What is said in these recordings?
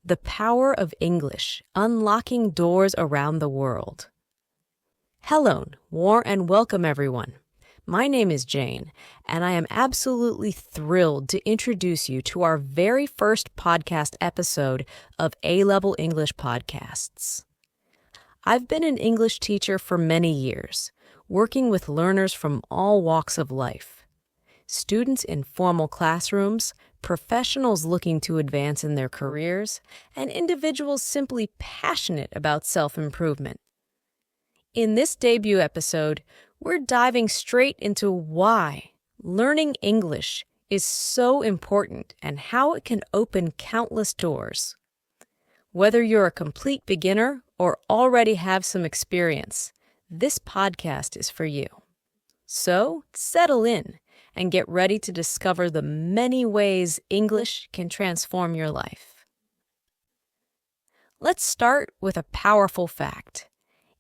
The Power of English, Unlocking Doors Around the World. Hello, and welcome everyone. My name is Jane, and I am absolutely thrilled to introduce you to our very first podcast episode of A-Level English Podcasts. I've been an English teacher for many years, working with learners from all walks of life. Students in formal classrooms, professionals looking to advance in their careers, and individuals simply passionate about self-improvement. In this debut episode, we're diving straight into why learning English is so important and how it can open countless doors. Whether you're a complete beginner or already have some experience, this podcast is for you. So, settle in and get ready to discover the many ways English can transform your life. Let's start with a powerful fact.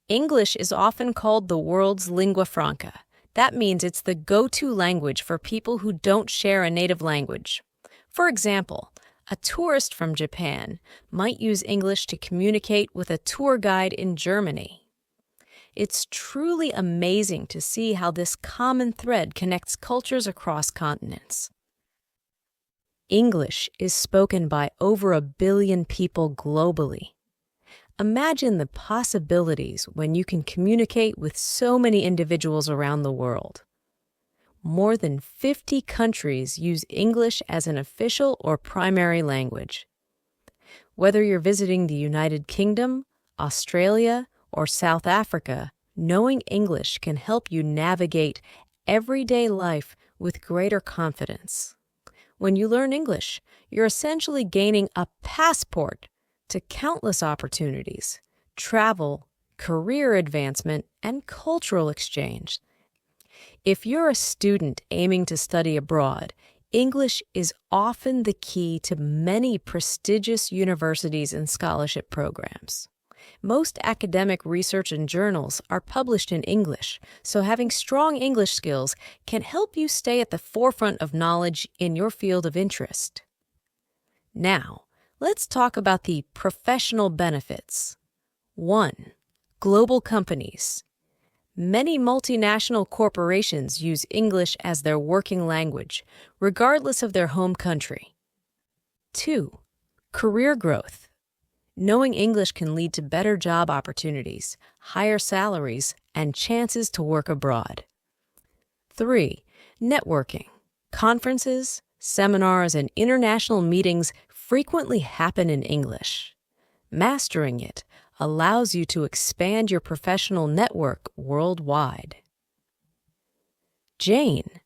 English is often called the world's lingua franca. That means it's the go-to language for people who don't share a native language. For example, a tourist from Japan might use English to communicate with a tour guide in Germany. It's truly amazing to see how this common thread connects cultures across continents. English is spoken by over 1 billion people globally. Imagine the possibilities when you can communicate with so many individuals around the world. More than 50 countries use English as an official or primary language. Whether you're visiting the United Kingdom, Australia, or South Africa, knowing English can help you navigate everyday life with greater confidence. When you learn English, you're essentially gaining a passport to countless opportunities, travel, career advancement, and cultural exchange. If you're a student aiming to study abroad, English is often the key to many prestigious universities and scholarship programs. Most academic research and journals are published in English, so having strong English skills can help you stay at the forefront of knowledge in your field of interest. Now, let's talk about the professional benefits. 1. Global companies. Many multinational corporations use English as their working language, regardless of their home country. 2. Career growth. Knowing English can lead to better job opportunities, higher salaries, and chances to work abroad. 3. Networking. Conferences, seminars, and international meetings frequently happen in English. Mastering it allows you to expand your professional network worldwide. Jane,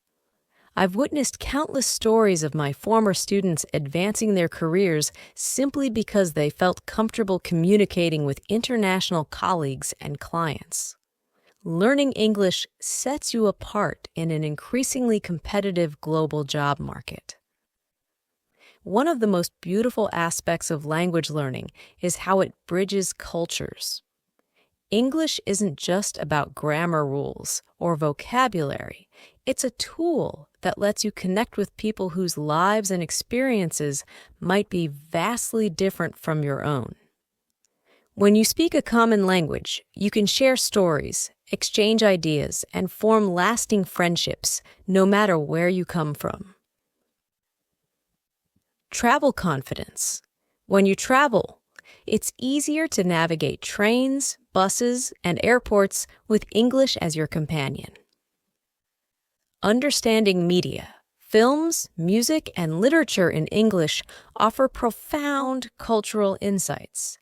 I've witnessed countless stories of my former students advancing their careers simply because they felt comfortable communicating with international colleagues and clients. Learning English sets you apart in an increasingly competitive global job market. One of the most beautiful aspects of language learning is how it bridges cultures. English isn't just about grammar rules or vocabulary. It's a tool that lets you connect with people whose lives and experiences might be vastly different from your own. When you speak a common language, you can share stories, exchange ideas, and form lasting friendships, no matter where you come from. Travel confidence. When you travel, it's easier to navigate trains, buses, and airports with English as your companion. Understanding media. Films, music, and literature in English offer profound cultural insights.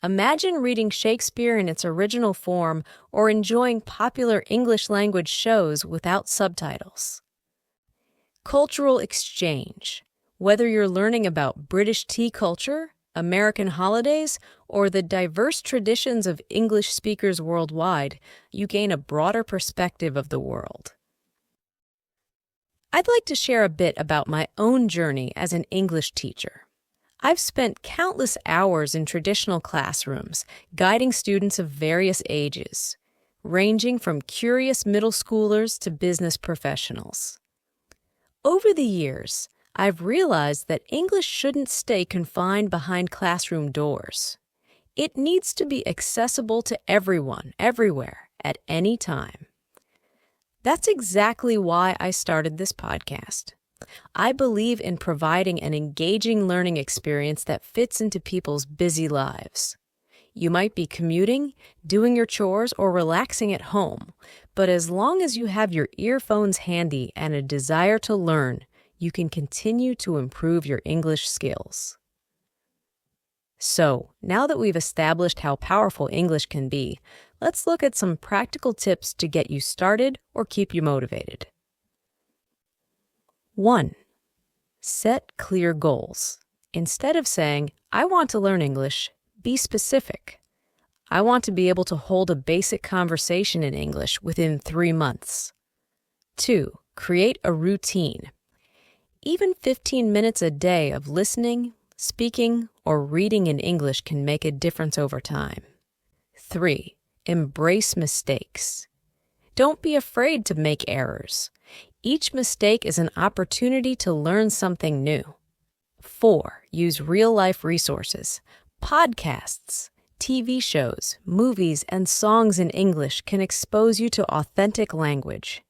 Imagine reading Shakespeare in its original form or enjoying popular English language shows without subtitles. Cultural exchange. Whether you're learning about British tea culture, American holidays, or the diverse traditions of English speakers worldwide, you gain a broader perspective of the world. I'd like to share a bit about my own journey as an English teacher. I've spent countless hours in traditional classrooms, guiding students of various ages, ranging from curious middle schoolers to business professionals. Over the years, I've realized that English shouldn't stay confined behind classroom doors. It needs to be accessible to everyone, everywhere, at any time. That's exactly why I started this podcast. I believe in providing an engaging learning experience that fits into people's busy lives. You might be commuting, doing your chores, or relaxing at home, but as long as you have your earphones handy and a desire to learn, you can continue to improve your English skills. So, now that we've established how powerful English can be, let's look at some practical tips to get you started or keep you motivated. 1. Set clear goals. Instead of saying, "I want to learn English," be specific. I want to be able to hold a basic conversation in English within 3 months. 2. Create a routine. Even 15 minutes a day of listening, speaking, or reading in English can make a difference over time. 3. Embrace mistakes. Don't be afraid to make errors. Each mistake is an opportunity to learn something new. 4. Use real-life resources. Podcasts, TV shows, movies, and songs in English can expose you to authentic language.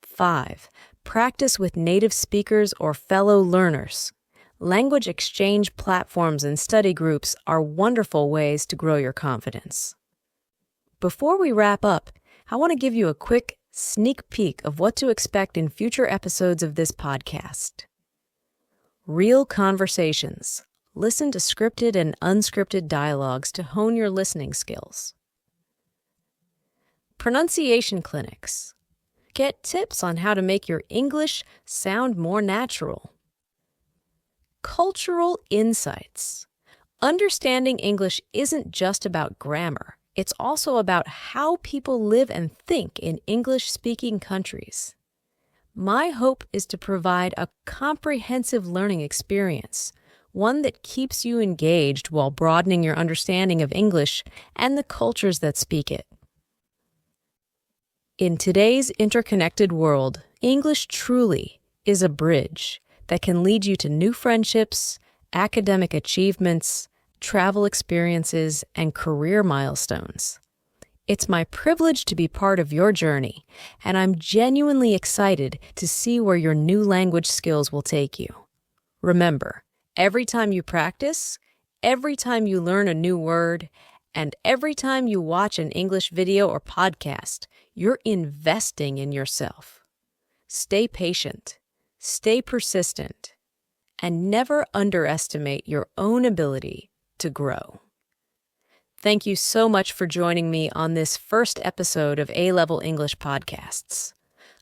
5. Practice with native speakers or fellow learners. Language exchange platforms and study groups are wonderful ways to grow your confidence. Before we wrap up, I want to give you a quick sneak peek of what to expect in future episodes of this podcast. Real conversations. Listen to scripted and unscripted dialogues to hone your listening skills. Pronunciation clinics. Get tips on how to make your English sound more natural. Cultural insights. Understanding English isn't just about grammar. It's also about how people live and think in English-speaking countries. My hope is to provide a comprehensive learning experience, one that keeps you engaged while broadening your understanding of English and the cultures that speak it. In today's interconnected world, English truly is a bridge that can lead you to new friendships, academic achievements, travel experiences, and career milestones. It's my privilege to be part of your journey, and I'm genuinely excited to see where your new language skills will take you. Remember, every time you practice, every time you learn a new word, and every time you watch an English video or podcast, you're investing in yourself. Stay patient, stay persistent, and never underestimate your own ability to grow. Thank you so much for joining me on this first episode of A-Level English Podcasts.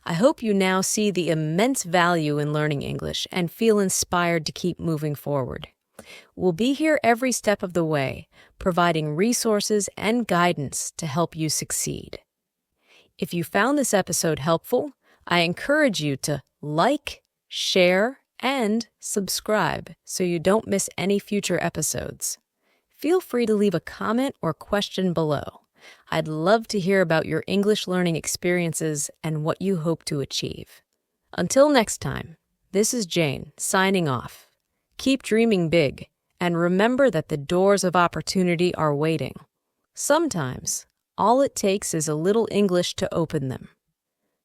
I hope you now see the immense value in learning English and feel inspired to keep moving forward. We'll be here every step of the way, providing resources and guidance to help you succeed. If you found this episode helpful, I encourage you to like, share, and subscribe so you don't miss any future episodes. Feel free to leave a comment or question below. I'd love to hear about your English learning experiences and what you hope to achieve. Until next time, this is Jane, signing off. Keep dreaming big, and remember that the doors of opportunity are waiting. Sometimes, all it takes is a little English to open them.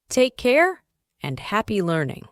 Take care, and happy learning.